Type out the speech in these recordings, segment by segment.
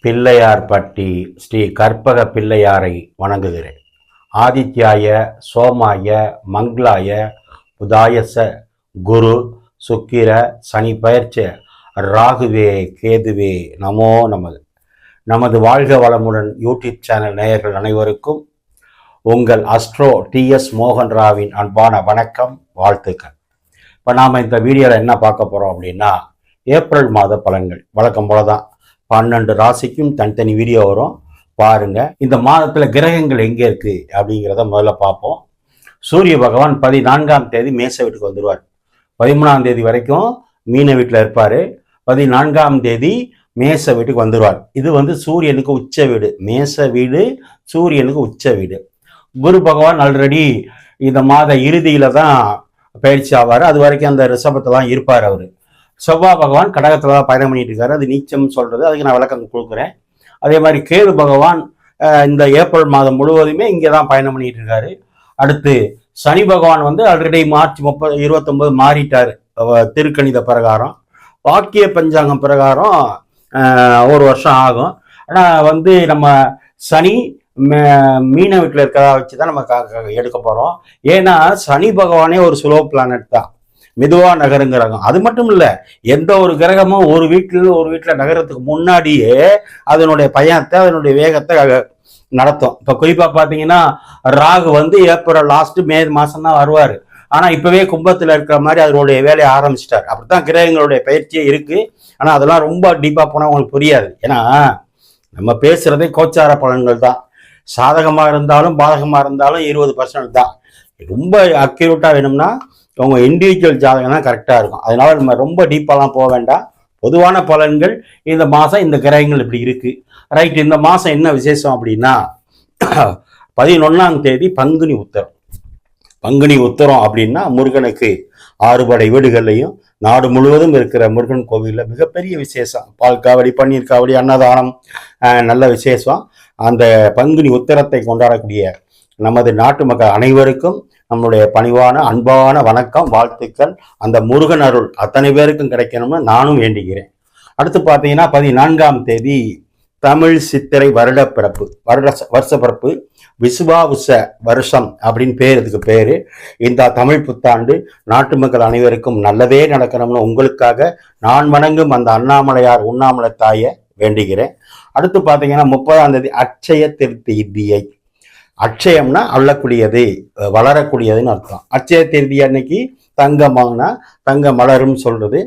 பிள்ளையார்பட்டி ஸ்ரீ கற்பக பிள்ளையாரை வணங்குகிறேன். ஆதித்யாய சோமாய மங்களாய புதாயச குரு சுக்கிர சனி பயிற்ச ராகுவே கேதுவே நமோ நமது வாழ்க வளமுடன் யூடியூப் சேனல் நேயர்கள் அனைவருக்கும் உங்கள் அஸ்ட்ரோ டிஎஸ் மோகன் ராவின் அன்பான வணக்கம், வாழ்த்துக்கள். இப்போ நாம் இந்த வீடியோவில் என்ன பார்க்க போகிறோம் அப்படின்னா, ஏப்ரல் மாத பலன்கள். வழக்கம் போல தான் 12 ராசிக்கும் தனித்தனி வீடியோ வரும், பாருங்க. இந்த மாதத்தில் கிரகங்கள் எங்கே இருக்கு அப்படிங்கிறத முதல்ல பார்ப்போம். சூரிய பகவான் 14ஆம் தேதி மேச வீட்டுக்கு வந்துடுவார். 13ஆம் தேதி வரைக்கும் மீன வீட்டில் இருப்பார். 14ஆம் தேதி மேச வீட்டுக்கு வந்துடுவார். இது சூரியனுக்கு உச்ச வீடு. மேச வீடு சூரியனுக்கு உச்ச வீடு. குரு பகவான் ஆல்ரெடி இந்த மாத இறுதியில தான் பயிற்சி ஆவார். அது வரைக்கும் அந்த ரிஷபத்தை தான் இருப்பார் அவர். செவ்வாய் பகவான் கடகத்துல தான் பயணம் பண்ணிட்டு இருக்காரு. அது நீச்சம் சொல்றது, அதுக்கு நான் விளக்கம் கொடுக்குறேன். அதே மாதிரி கேது பகவான் இந்த ஏப்ரல் மாதம் முழுவதுமே இங்கே தான் பயணம் பண்ணிட்டு இருக்காரு. அடுத்து சனி பகவான் ஆல்ரெடி மார்ச் 29 மாறிட்டாரு திருக்கணித பிரகாரம். வாக்கிய பஞ்சாங்கம் பிரகாரம் 1 வருஷம் ஆகும். ஆனால் நம்ம சனி மீன வீட்டில் இருக்கிறதா வச்சு தான் நம்ம எடுக்க போகிறோம். ஏன்னா சனி பகவானே ஒரு ஸ்லோ பிளானட் தான், மெதுவா நகருங்கிறாங்க. அது மட்டும் இல்ல, எந்த ஒரு கிரகமும் ஒரு வீட்டுல நகரத்துக்கு முன்னாடியே அதனுடைய பயணத்தை, அதனுடைய வேகத்தை நடத்தும். இப்ப குறிப்பா பாத்தீங்கன்னா ராகு ஏப்ரல் லாஸ்ட் மே மாசம் தான் வருவாரு. ஆனா இப்பவே கும்பத்துல இருக்கிற மாதிரி அதனுடைய வேலையை ஆரம்பிச்சிட்டாரு. அப்படித்தான் கிரகங்களுடைய பயிற்சியே இருக்கு. ஆனா அதெல்லாம் ரொம்ப டீப்பா போனா உங்களுக்கு புரியாது. ஏன்னா நம்ம பேசுறதே கோச்சார பலன்கள் தான். சாதகமா இருந்தாலும் பாதகமா இருந்தாலும் 20% தான். ரொம்ப அக்யூரேட்டா வேணும்னா உங்க இண்டிவிஜுவல் ஜாதகம் தான் கரெக்டா இருக்கும். அதனால நம்ம ரொம்ப டீப்பாலாம் போக வேண்டாம். பொதுவான பலன்கள் இந்த மாசம் இந்த கிரகங்கள் இப்படி இருக்கு. ரைட். இந்த மாசம் என்ன விசேஷம் அப்படின்னா, 11ஆம் தேதி பங்குனி உத்தரம். பங்குனி உத்தரம் அப்படின்னா முருகனுக்கு 6 படை வீடுகள்லையும் நாடு முழுவதும் இருக்கிற முருகன் கோவிலில் மிகப்பெரிய விசேஷம். பால் காவடி, பன்னீர் காவடி, அன்னதானம், நல்ல விசேஷம். அந்த பங்குனி உத்தரத்தை கொண்டாடக்கூடிய நமது நாட்டு மக்கள் அனைவருக்கும் நம்மளுடைய பணிவான அன்பான வணக்கம், வாழ்த்துக்கள். அந்த முருகன் அருள் அத்தனை பேருக்கும் கிடைக்கணும்னு நானும் வேண்டிக்கிறேன். அடுத்து பார்த்தீங்கன்னா 14ஆம் தேதி தமிழ் சித்திரை வருடப்பிறப்பு, வருஷப்பிறப்பு, விசுவாவுச வருஷம் அப்படின்னு இதுக்கு பேரு. இந்த தமிழ் புத்தாண்டு நாட்டு மக்கள் அனைவருக்கும் நல்லதே நடக்கணும்னு உங்களுக்காக நான் வணங்கும் அந்த அண்ணாமலையார் உண்ணாமலை தாயை வேண்டுகிறேன். அடுத்து பார்த்தீங்கன்னா 30ஆம் தேதி அட்சய திருத்தியை. அட்சயம்னா அள்ளக்கூடியது, வளரக்கூடியதுன்னு அர்த்தம். அட்சய திருதி அன்னைக்கு தங்கம் வாங்கினா தங்கம் மலரும் சொல்றது.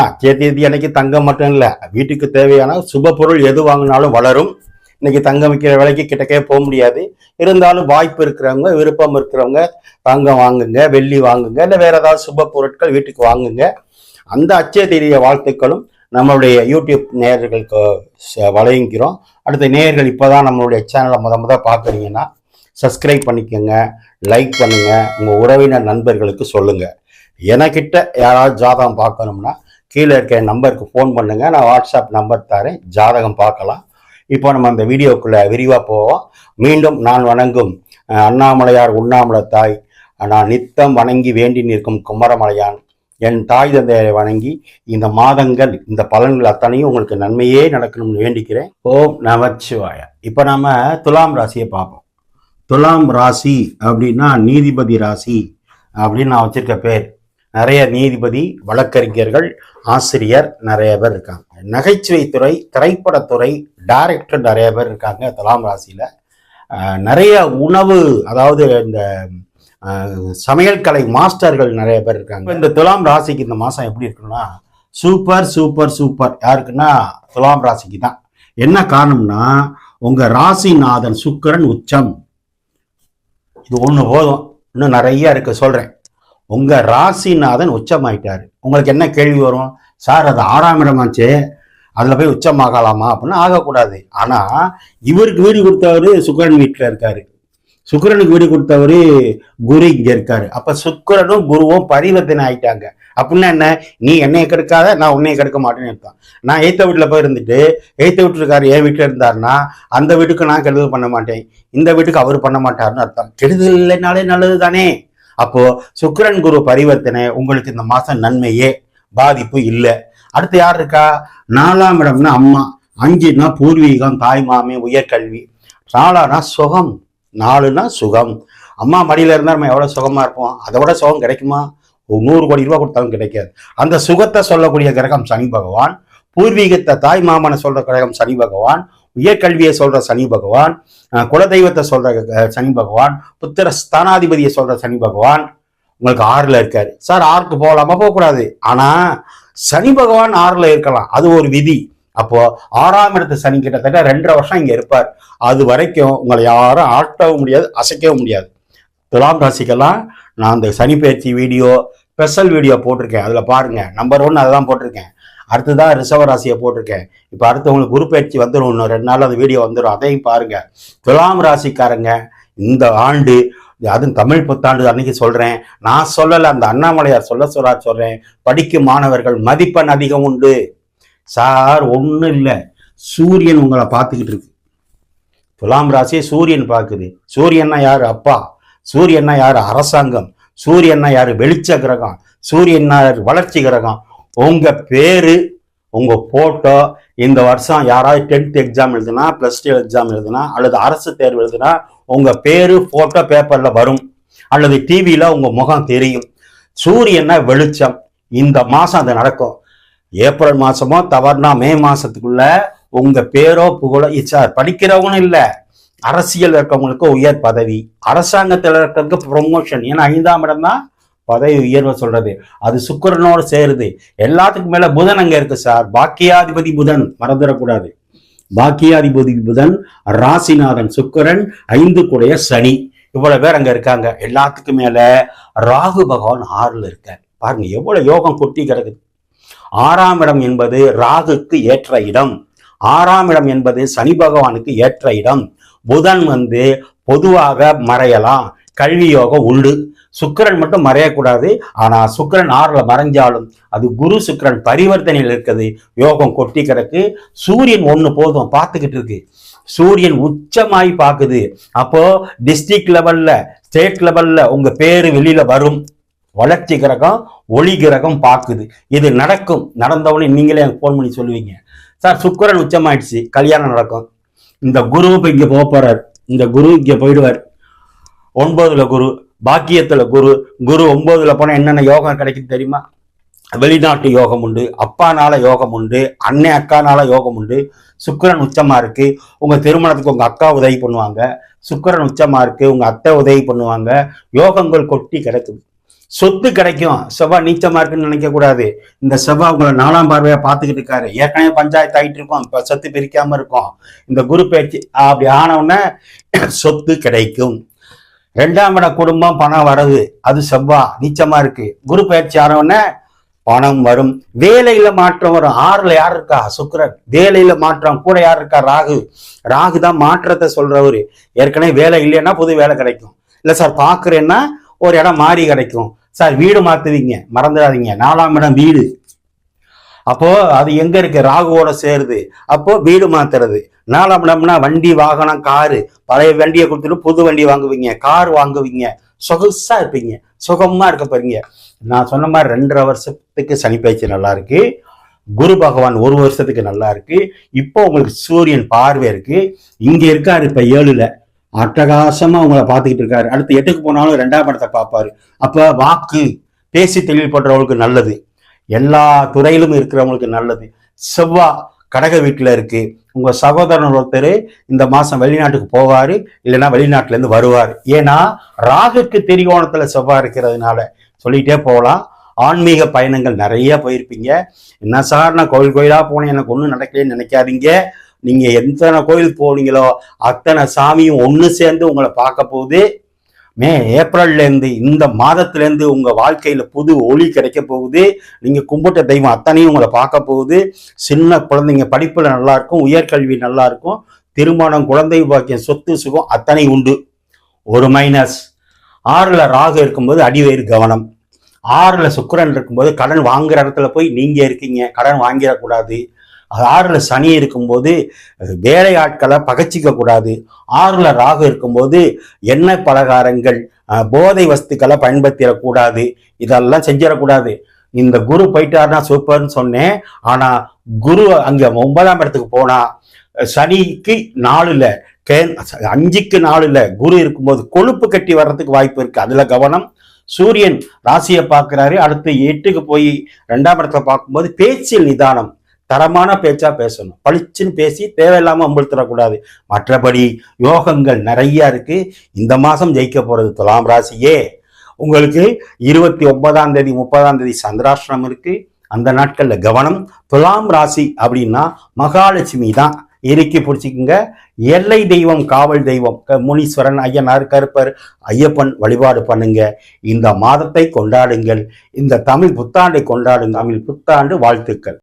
அட்சய திருதி அன்னைக்கு தங்கம் மட்டும் இல்லை, வீட்டுக்கு தேவையான சுப பொருள் எது வாங்கினாலும் வளரும். இன்னைக்கு தங்கம் விற்கிற விலைக்கு கிட்டக்கே போக முடியாது. இருந்தாலும் வாய்ப்பு இருக்கிறவங்க, விருப்பம் இருக்கிறவங்க தங்கம் வாங்குங்க, வெள்ளி வாங்குங்க, இல்லை வேற ஏதாவது சுப பொருட்கள் வீட்டுக்கு வாங்குங்க. அந்த அட்சய திருதிய வாழ்த்துக்களும் நம்மளுடைய யூடியூப் நேயர்களுக்கு வழங்குகிறோம். அடுத்த நேயர்கள் இப்போதான் நம்மளுடைய சேனலை முத பார்க்குறீங்கன்னா சப்ஸ்கிரைப் பண்ணிக்கோங்க, லைக் பண்ணுங்க, உங்கள் உறவினர் நண்பர்களுக்கு சொல்லுங்க. எனக்கிட்ட யாராவது ஜாதகம் பார்க்கணும்னா கீழே இருக்க நம்பருக்கு ஃபோன் பண்ணுங்க, நான் வாட்ஸ்அப் நம்பர் தரேன், ஜாதகம் பார்க்கலாம். இப்போ நம்ம அந்த வீடியோக்குள்ள விரிவாக போவோம். மீண்டும் நான் வணங்கும் அண்ணாமலையார் உண்ணாமலை தாய், நான் நித்தம் வணங்கி வேண்டி நிற்கும் குமரமலையான், என் தாய் தந்தையரை வணங்கி இந்த மாதங்கள், இந்த பலன்கள் அத்தனையும் உங்களுக்கு நன்மையே நடக்கணும்னு வேண்டிக்கிறேன். ஓம் நமச்சிவாய. இப்போ நாம துலாம் ராசியை பார்ப்போம். துலாம் ராசி அப்படின்னா நீதிபதி ராசி அப்படின்னு நான் வச்சிருக்க பேர். நிறைய நீதிபதி, வழக்கறிஞர்கள், ஆசிரியர் நிறைய பேர் இருக்காங்க. நகைச்சுவை துறை, திரைப்படத்துறை, டைரக்டர் நிறைய பேர் இருக்காங்க துலாம் ராசியில. நிறைய உணவு, அதாவது இந்த சமையல் கலை மாஸ்டர்கள் நிறைய பேர் இருக்காங்க. இந்த துலாம் ராசிக்கு இந்த மாசம் எப்படி இருக்குன்னா சூப்பர் சூப்பர் சூப்பர். யாருக்குன்னா துலாம் ராசிக்கு தான். என்ன காரணம்னா, உங்க ராசிநாதன் சுக்கிரன் உச்சம். இது ஒண்ணு போதும், இன்னும் நிறைய இருக்கு சொல்றேன். உங்க ராசிநாதன் உச்சமாயிட்டாரு. உங்களுக்கு என்ன கேள்வி வரும்? சார் அது 6ஆம் இடமாச்சே, அதுல போய் உச்சமாகலாமா அப்படின்னா ஆகக்கூடாது. ஆனா இவருக்கு வீடு கொடுத்தவரு சுக்கிரன் வீட்டுல இருக்காரு. சுக்கிரனுக்கு வீடு கொடுத்தவரு குரு இங்க இருக்காரு. அப்ப சுக்கிரனும் குருவும் பரிவர்த்தனை ஆயிட்டாங்க. அப்படின்னா என்ன? நீ என்னைய கெடுக்காத, நான் உன்னைய கெடுக்க மாட்டேன்னு அர்த்தம். நான் எய்த்த வீட்டுல போய் இருந்துட்டு எய்த்த வீட்டுக்காரு என் வீட்டுல இருந்தாருன்னா அந்த வீட்டுக்கு நான் கெடுதல் பண்ண மாட்டேன், இந்த வீட்டுக்கு அவர் பண்ண மாட்டாருன்னு அர்த்தம். கெடுதல் இல்லைனாலே நல்லது தானே. அப்போ சுக்கிரன் குரு பரிவர்த்தனை உங்களுக்கு இந்த மாசம் நன்மையே, பாதிப்பு இல்லை. அடுத்து யார் இருக்கா? 4ஆம் இடம்னா அம்மா. 5னா பூர்வீகம், தாய் மாமே, உயர்கல்வி. 4னா சுகம். 4னா சுகம். அம்மா மடியில இருந்தால் நம்ம எவ்வளவு சுகமா இருப்போம். அதை விட சுகம் கிடைக்குமா? 100 கோடி ரூபாய் கொடுத்தாலும் கிடைக்காது. அந்த சுகத்தை சொல்லக்கூடிய கிரகம் சனி பகவான். பூர்வீகத்தை தாய் மாமனை சொல்ற கிரகம் சனி பகவான். உயர்கல்வியை சொல்ற சனி பகவான். குலதெய்வத்தை சொல்ற சனி பகவான். புத்திர ஸ்தானாதிபதியை சொல்ற சனி பகவான் உங்களுக்கு 6ல இருக்காரு. சார் 6க்கு போகலாமா? போகக்கூடாது. ஆனா சனி பகவான் 6ல இருக்கலாம், அது ஒரு விதி. அப்போ 6ஆம் இடத்து சனி கிட்டத்தட்ட 2.5 வருஷம் இங்க இருப்பார். அது வரைக்கும் உங்களை யாரும் ஆட்டவும் முடியாது, அசைக்கவும் முடியாது. துலாம் ராசிக்கெல்லாம் நான் அந்த சனி பயிற்சி வீடியோ, ஸ்பெஷல் வீடியோ போட்டிருக்கேன். அதுல பாருங்க. நம்பர் 1 அதுதான் போட்டிருக்கேன். அடுத்ததான் ரிஷப ராசியை போட்டிருக்கேன். இப்போ அடுத்து உங்களுக்கு குரு பயிற்சி வந்துடும். இன்னும் 2 நாள் அந்த வீடியோ வந்துடும், அதையும் பாருங்க. துலாம் ராசிக்காரங்க இந்த ஆண்டு, அதுவும் தமிழ் புத்தாண்டு அன்னைக்கு சொல்றேன், நான் சொல்லல, அந்த அண்ணாமலையார் சொல்றேன். படிக்கும் மாணவர்கள் மதிப்பெண் அதிகம் உண்டு. சார் ஒன்றும் இல்லை, சூரியன் உங்களை பார்த்துக்கிட்டு இருக்கு. துலாம் ராசியை சூரியன் பார்க்குது. சூரியன்னா யாரு? அப்பா. சூரியன்னா யாரு? அரசாங்கம். சூரியன்னா யாரு? வெளிச்ச கிரகம். சூரியன்னா யாரு? வளர்ச்சி கிரகம். உங்க பேரு, உங்க போட்டோ இந்த வருஷம் யாராவது 10th எக்ஸாம் எழுதுனா, +2 எக்ஸாம் எழுதுனா, அல்லது அரசு தேர்வு எழுதுனா உங்க பேரு போட்டோ பேப்பர்ல வரும், அல்லது டிவியில உங்க முகம் தெரியும். சூரியன்னா வெளிச்சம். இந்த மாசம் அது நடக்கும். ஏப்ரல் மாசமோ தவறுனா மே மாசத்துக்குள்ள உங்க பேரோ புகழோ, சார் படிக்கிறவங்களும் இல்ல, அரசியல் இருக்கவங்களுக்கு உயர் பதவி, அரசாங்கத்தில் இருக்கிறதுக்கு ப்ரொமோஷன். ஏன்னா 5ஆம் இடம் தான் பதவி உயர்வு சொல்றது. அது சுக்கிரனோடு சேருது. எல்லாத்துக்கும் மேல புதன் அங்க இருக்கு சார். பாக்கியாதிபதி புதன் மறந்துடக்கூடாது. பாக்கியாதிபதி புதன், ராசிநாதன் சுக்கிரன், 5 கூடைய சனி, இவ்வளவு பேர் அங்க இருக்காங்க. எல்லாத்துக்கும் மேல ராகு பகவான் 6ல இருக்கார். பாருங்க எவ்வளவு யோகம் கொட்டி கிடக்குது. 6ஆம் இடம் என்பது ராகுக்கு ஏற்ற இடம். 6ஆம் இடம் என்பது சனி பகவானுக்கு ஏற்ற இடம். புதன் பொதுவாக மறையலாம், கல்வி யோகம் உண்டு. சுக்கிரன் மட்டும் மறையக்கூடாது. ஆனா சுக்கிரன் 6ல மறைஞ்சாலும் அது குரு சுக்கிரன் பரிவர்த்தனையில் இருக்குது, யோகம் கொட்டி கிடக்கு. சூரியன் 1 போதும், பார்த்துக்கிட்டு இருக்கு. சூரியன் உச்சமாய் பார்க்குது. அப்போ டிஸ்ட்ரிக்ட் லெவல்ல, ஸ்டேட் லெவல்ல உங்க பேரு வெளியில வரும். வளர்ச்சி கிரகம், ஒளி கிரகம் பார்க்குது. இது நடக்கும். நடந்தவொடனே நீங்களே எனக்கு போன் பண்ணி சொல்லுவீங்க, சார் சுக்கிரன் உச்சமாயிடுச்சு, கல்யாணம் நடக்கும். இந்த குரு இப்ப இங்க போக போறார். இந்த குரு இங்க போயிடுவார். 9ல குரு, பாக்கியத்துல குரு. குரு 9ல போனா என்னென்ன யோகம் கிடைக்கும் தெரியுமா? வெளிநாட்டு யோகம் உண்டு, அப்பானால யோகம் உண்டு, அன்னை அக்கானால யோகம் உண்டு. சுக்கிரன் உச்சமா இருக்கு, உங்க திருமணத்துக்கு உங்க அக்கா உதவி பண்ணுவாங்க. சுக்கிரன் உச்சமா இருக்கு, உங்க அத்தை உதவி பண்ணுவாங்க. யோகங்கள் கொட்டி கிடைக்குது. சொத்து கிடைக்கும். செவ்வாய் நீச்சமா இருக்குன்னு நினைக்க கூடாது. இந்த செவ்வாய் உங்களை 4ஆம் பார்வையா பார்த்துக்கிட்டு இருக்காரு. ஏற்கனவே பஞ்சாயத்து ஆகிட்டு இருக்கோம், இப்ப சொத்து பிரிக்காம இருக்கும். இந்த குரு பயிற்சி அப்படி ஆனவுடனே சொத்து கிடைக்கும். 2ஆம் இட குடும்பம், பணம் வரவு, அது செவ்வாய் நீச்சமா இருக்கு. குரு பயிற்சி ஆனவுடனே பணம் வரும். வேலையில மாற்றம் வரும். 6ல யார் இருக்கா? சுக்கிரன். வேலையில மாற்றம். கூட யார் இருக்கா? ராகு. ராகு தான் மாற்றத்தை சொல்றவரு. ஏற்கனவே வேலை இல்லைன்னா புது வேலை கிடைக்கும். இல்ல சார் பாக்குறேன்னா ஒரு இடம் மாறி கிடைக்கும். சார் வீடு மாத்துவீங்க, மறந்துடாதீங்க. 4ஆம் இடம் வீடு. அப்போ அது எங்க இருக்கு? ராகுவோட சேருது. அப்போ வீடு மாத்துறது. 4ஆம் இடம்னா வண்டி, வாகனம், காரு. பழைய வண்டியை கொடுத்துட்டு புது வண்டி வாங்குவீங்க, கார் வாங்குவீங்க, சொகுசா இருப்பீங்க, சுகமா இருக்க போறீங்க. நான் சொன்ன மாதிரி 2.5 வருஷத்துக்கு சனி பயிற்சி நல்லா இருக்கு. குரு பகவான் 1 வருஷத்துக்கு நல்லா இருக்கு. இப்போ உங்களுக்கு சூரியன் பார்வை இருக்கு. இங்க இருக்காரு இப்ப 7ல, அட்டகாசமா உங்களை பார்த்துக்கிட்டு இருக்காரு. அடுத்து 8க்கு போனாலும் 2ஆம் இடத்தை பார்ப்பாரு. அப்ப வாக்கு, பேசி தெளிவு பண்றவங்களுக்கு நல்லது, எல்லா துறையிலும் இருக்கிறவங்களுக்கு நல்லது. செவ்வாய் கடக வீட்டுல இருக்கு. உங்க சகோதரன் ஒருத்தர் இந்த மாசம் வெளிநாட்டுக்கு போவாரு, இல்லைன்னா வெளிநாட்டுல இருந்து வருவாரு. ஏன்னா ராகுக்கு திரிகோணத்துல செவ்வாய் இருக்கிறதுனால. சொல்லிட்டே போகலாம். ஆன்மீக பயணங்கள் நிறைய போயிருப்பீங்க. என்ன சார் நான் கோயிலா போனேன், எனக்கு ஒன்றும் நடக்கலன்னு நினைக்காதீங்க. நீங்க எத்தனை கோயில் போனீங்களோ அத்தனை சாமியும் ஒன்று சேர்ந்து உங்களை பார்க்க போகுது. ஏப்ரல்ல இருந்து, இந்த மாதத்துல இருந்து உங்க வாழ்க்கையில புது ஒளி கிடைக்க போகுது. நீங்க கும்பிட்ட தெய்வம் அத்தனையும் உங்களை பார்க்க போகுது. சின்ன குழந்தைங்க படிப்புல நல்லா இருக்கும், உயர்கல்வி நல்லா இருக்கும், திருமணம், குழந்தை பாக்கியம், சொத்து சுகம் அத்தனை உண்டு. ஒரு மைனஸ், 6ல ராகு இருக்கும்போது அடிவயிறு கவனம். 6ல சுக்கிரன் இருக்கும்போது கடன் வாங்குற இடத்துல போய் நீங்க இருக்கீங்க, கடன் வாங்கிடக்கூடாது. 6ல சனி இருக்கும்போது வேலை ஆட்களை பகச்சிக்க கூடாது. 6ல ராகு இருக்கும்போது எண்ணெய் பலகாரங்கள், போதை வஸ்துக்களை பயன்படுத்திடக்கூடாது. இதெல்லாம் செஞ்சிடக்கூடாது. இந்த குரு போயிட்டாருன்னா சூப்பர்னு சொன்னேன். ஆனா குரு அங்க 9ஆம் இடத்துக்கு போனா சனிக்கு 4ல 5க்கு 4ல குரு இருக்கும்போது கொழுப்பு கட்டி வர்றதுக்கு வாய்ப்பு இருக்கு. அதுல கவனம். சூரியன் ராசியை பார்க்கிறாரு, அடுத்து 8க்கு போய் 2ஆம் இடத்துல பார்க்கும்போது பேச்சில் நிதானம். தரமான பேச்சா பேசணும், பளிச்சுன்னு பேசி தேவையில்லாம அம்புழுத்திடக்கூடாது. மற்றபடி யோகங்கள் நிறைய இருக்கு. இந்த மாசம் ஜெயிக்க போறது துலாம் ராசியே. உங்களுக்கு 29ஆம் தேதி 30ஆம் தேதி சந்திராஷ்டிரம் இருக்கு. அந்த நாட்கள்ல கவனம். துலாம் ராசி அப்படின்னா மகாலட்சுமி தான் இறுக்கி பிடிச்சிக்குங்க. எல்லை தெய்வம், காவல் தெய்வம் முனீஸ்வரன், ஐயனார், கருப்பர், ஐயப்பன் வழிபாடு பண்ணுங்க. இந்த மாதத்தை கொண்டாடுங்கள். இந்த தமிழ் புத்தாண்டை கொண்டாடுங்க. தமிழ் புத்தாண்டு வாழ்த்துக்கள்.